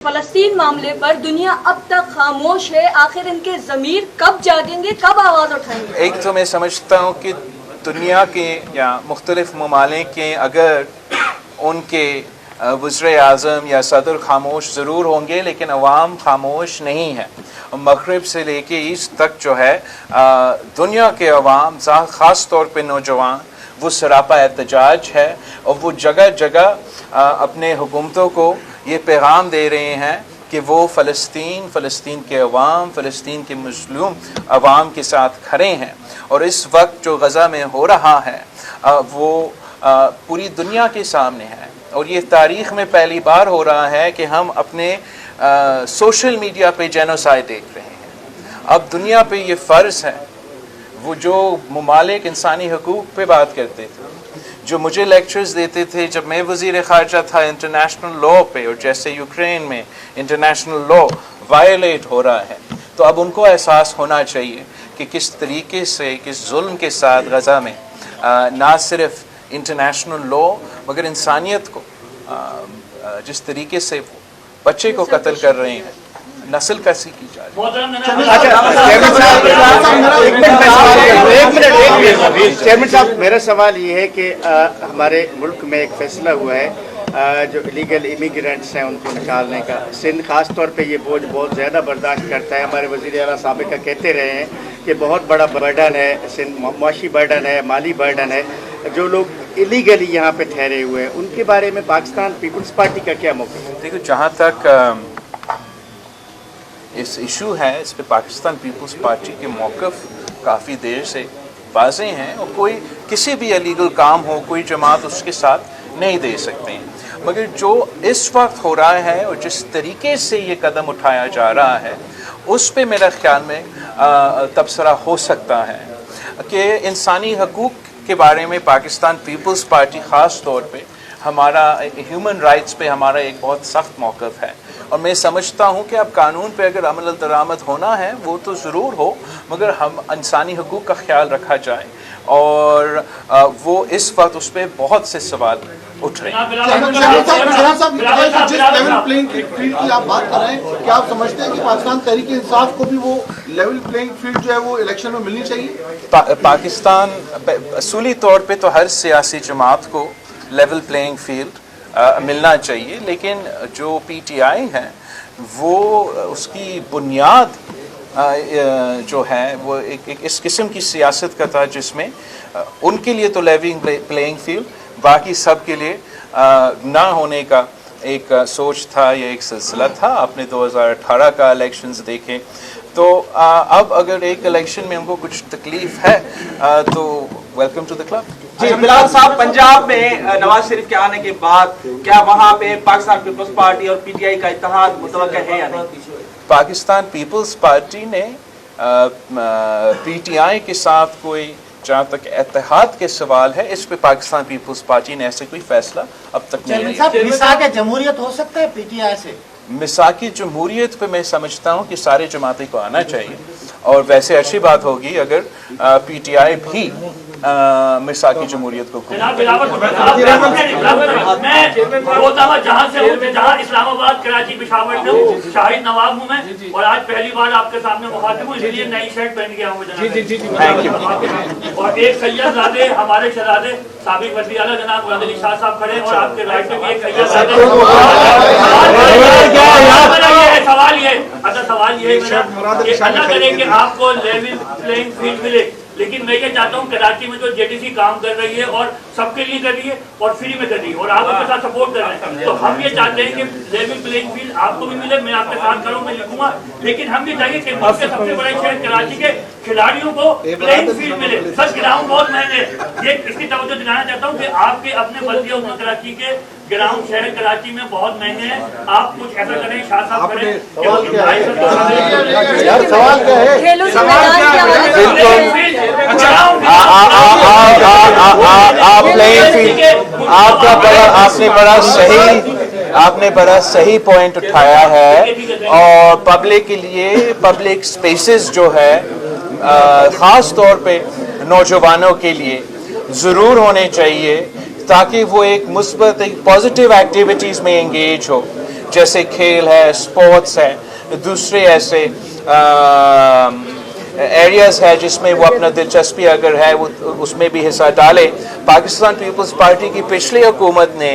फलस्तीन मामले पर दुनिया अब तक खामोश है, आखिर इनके ज़मीर कब जागेंगे, कब आवाज़ उठाएंगे? एक तो मैं समझता हूँ कि दुनिया के या मुख्तलिफ ममालिक के अगर उनके वज़ीर आज़म या सदर खामोश ज़रूर होंगे, लेकिन अवाम खामोश नहीं है। मग़रिब से लेके ईस्ट तक जो है दुनिया के अवाम, ख़ास तौर पे नौजवान, वो सरापा एहतजाज है और वो जगह जगह अपने हुकूमतों को ये पैगाम दे रहे हैं कि वो फ़लस्तीन के अवाम, फ़लस्तीन के मुस्लिम अवाम के साथ खड़े हैं। और इस वक्त जो गज़ा में हो रहा है वो पूरी दुनिया के सामने है और ये तारीख़ में पहली बार हो रहा है कि हम अपने सोशल मीडिया पे जेनोसाइड देख रहे हैं। अब दुनिया पे ये फ़र्ज़ है, वो जो ममालिक इंसानी हकूक़ पे बात करते थे, जो मुझे लेक्चर्स देते थे जब मैं वज़ीर ख़ारजा था इंटरनेशनल लॉ पे, और जैसे यूक्रेन में इंटरनेशनल लॉ वायलेट हो रहा है, तो अब उनको एहसास होना चाहिए कि किस तरीके से, किस जुल्म के साथ गज़ा में ना सिर्फ इंटरनेशनल लॉ मगर इंसानियत को जिस तरीके से बच्चे को कत्ल कर रहे हैं, नस्ल कैसी की जा रही है। चेयरमैन साहब, मेरा सवाल ये है कि हमारे मुल्क में एक फैसला हुआ है जो इलीगल इमिग्रेंट्स हैं उनको निकालने का। सिंध खास तौर पे ये बोझ बहुत ज़्यादा बर्दाश्त करता है। हमारे वज़ीर आला साबिक़ा कहते रहे हैं कि बहुत बड़ा बर्डन है, सिंध मुआशी बर्डन है, माली बर्डन है। जो लोग इलीगली यहाँ पे ठहरे हुए हैं उनके बारे में पाकिस्तान पीपल्स पार्टी का क्या मौक़िफ़ है? देखो, जहाँ तक इस इशू है, इस पे पाकिस्तान पीपल्स पार्टी के मौक़िफ़ काफ़ी देर से वाज़े हैं और कोई किसी भी इलीगल काम हो, कोई जमात उसके साथ नहीं दे सकते हैं। मगर जो इस वक्त हो रहा है और जिस तरीके से ये कदम उठाया जा रहा है, उस पे मेरा ख्याल में तबसरा हो सकता है कि इंसानी हकूक़ के बारे में पाकिस्तान पीपल्स पार्टी ख़ास तौर पे हमारा ह्यूमन राइट्स पे हमारा एक बहुत सख्त मौक़िफ़ है। और मैं समझता हूँ कि अब कानून पे अगर अमल दरामद होना है वो तो ज़रूर हो, मगर हम इंसानी हकूक़ का ख्याल रखा जाए। और वो इस वक्त उस पर बहुत से सवाल उठ रहे हैं। जिस लेवल प्लेइंग फील्ड की आप बात कर रहे हैं, क्या आप समझते हैं कि पाकिस्तान तहरीक इंसाफ को भी वो लेवल प्लेइंग फील्ड जो है वो इलेक्शन में मिलनी चाहिए? पाकिस्तान असूली तौर पे तो हर सियासी जमात को लेवल प्लेइंग फील्ड मिलना चाहिए, लेकिन जो पीटीआई है वो उसकी बुनियाद जो है वो एक इस किस्म की सियासत का था जिसमें उनके लिए तो लेवल प्लेइंग फील्ड, बाकी सब के लिए ना होने का एक सोच था, या एक सिलसिला था। आपने 2018 का इलेक्शंस देखें तो अब अगर एक इलेक्शन में हमको कुछ तकलीफ है तो वेलकम टू द क्लब। जी बिलाल साहब, पंजाब में नवाज शरीफ के आने के बाद क्या वहाँ पे पाकिस्तान पीपल्स पार्टी और पीटीआई का इत्तेहाद मुतवक्का है या नहीं? पाकिस्तान पीपल्स पार्टी ने पीटीआई के साथ कोई, जहाँ तक इत्तेहाद के सवाल है, इस पे पाकिस्तान पीपल्स पार्टी ने ऐसे कोई फैसला अब तक नहीं लिया। मिसाक जमहूरियत हो सकता है पीटीआई से? मिसाक जमहूरियत पे मैं समझता हूँ कि सारे जमाती को आना चाहिए, और वैसे अच्छी बात होगी अगर पीटीआई भी मिसाकी जमहूरियत को जहाँ इस्लामाबाद, कराची, पेशावर से हूँ, शाहिद नवाब हूँ मैं, और आज पहली बार आपके सामने मुखातिब हूँ, इसलिए नई शर्ट पहन के आऊँ। और एक सैयद ज़ादे, हमारे शहजादे साबिक वज़ीर आला जनाब मुराद अली शाह साहब खड़े, और आपके राइट में भी एक सैयद ज़ादे। सवाल ये अल्लाह करे कि आपको लेवल प्लेइंग फील्ड मिले, लेकिन मैं ये चाहता हूँ कराची में जो जेडीसी काम कर रही है और सबके लिए कर रही है और फ्री में कर रही है और आप उनके साथ सपोर्ट कर रहे हैं, तो हम ये चाहते हैं कि लेवल प्लेइंग फील्ड आपको भी मिले। मैं आपके साथ करूँ, मैं लिखूंगा, लेकिन हम ये चाहिए कि मुल्क के सबसे बड़े शहर कराची के खिलाड़ियों को प्लेइंग फील्ड मिले। सर, ग्राउंड बहुत महंगे, ये इसकी तवज्जो दिलाना चाहता हूँ कि आपके अपने बल्दिया उम्र कराची के ग्राउंड शहर कराची में बहुत महंगे हैं। आप कुछ ऐसा करें, शाह साहब करें। सवाल क्या है? आपने बड़ा सही पॉइंट उठाया है। और पब्लिक के लिए पब्लिक स्पेसेस जो है ख़ास तौर पे नौजवानों के लिए ज़रूर होने चाहिए, ताकि वो एक मुस्बत, एक पॉजिटिव एक्टिविटीज़ में एंगेज हो। जैसे खेल है, स्पोर्ट्स है, दूसरे ऐसे एरियाज़ है जिसमें वो अपना दिलचस्पी अगर है वो उसमें भी हिस्सा डाले। पाकिस्तान पीपल्स पार्टी की पिछली हुकूमत ने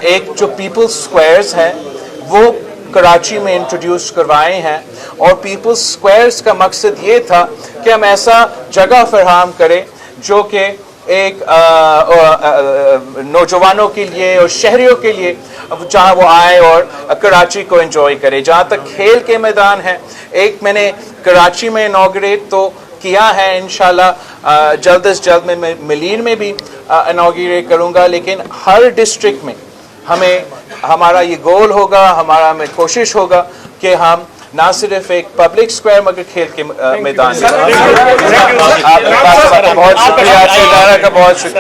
एक जो पीपल्स स्क्वायर्स हैं वो कराची में इंट्रोड्यूस करवाए हैं, और पीपल्स स्क्वायर्स का मकसद ये था कि हम ऐसा जगह फराहम करें जो कि एक नौजवानों के लिए और शहरियों के लिए जहाँ वो आए और कराची को एंजॉय करें। जहाँ तक खेल के मैदान है, एक मैंने कराची में इनॉग्रेट तो किया है, इंशाल्लाह जल्द से जल्द मैं मिलीर में भी इनॉग्रेट करूँगा, लेकिन हर डिस्ट्रिक्ट में हमारा ये गोल होगा, हमारा में कोशिश होगा कि हम ना सिर्फ एक पब्लिक स्क्वायर मगर खेल के मैदान। आपका बहुत शुक्रिया, आपके इदारा का बहुत शुक्रिया।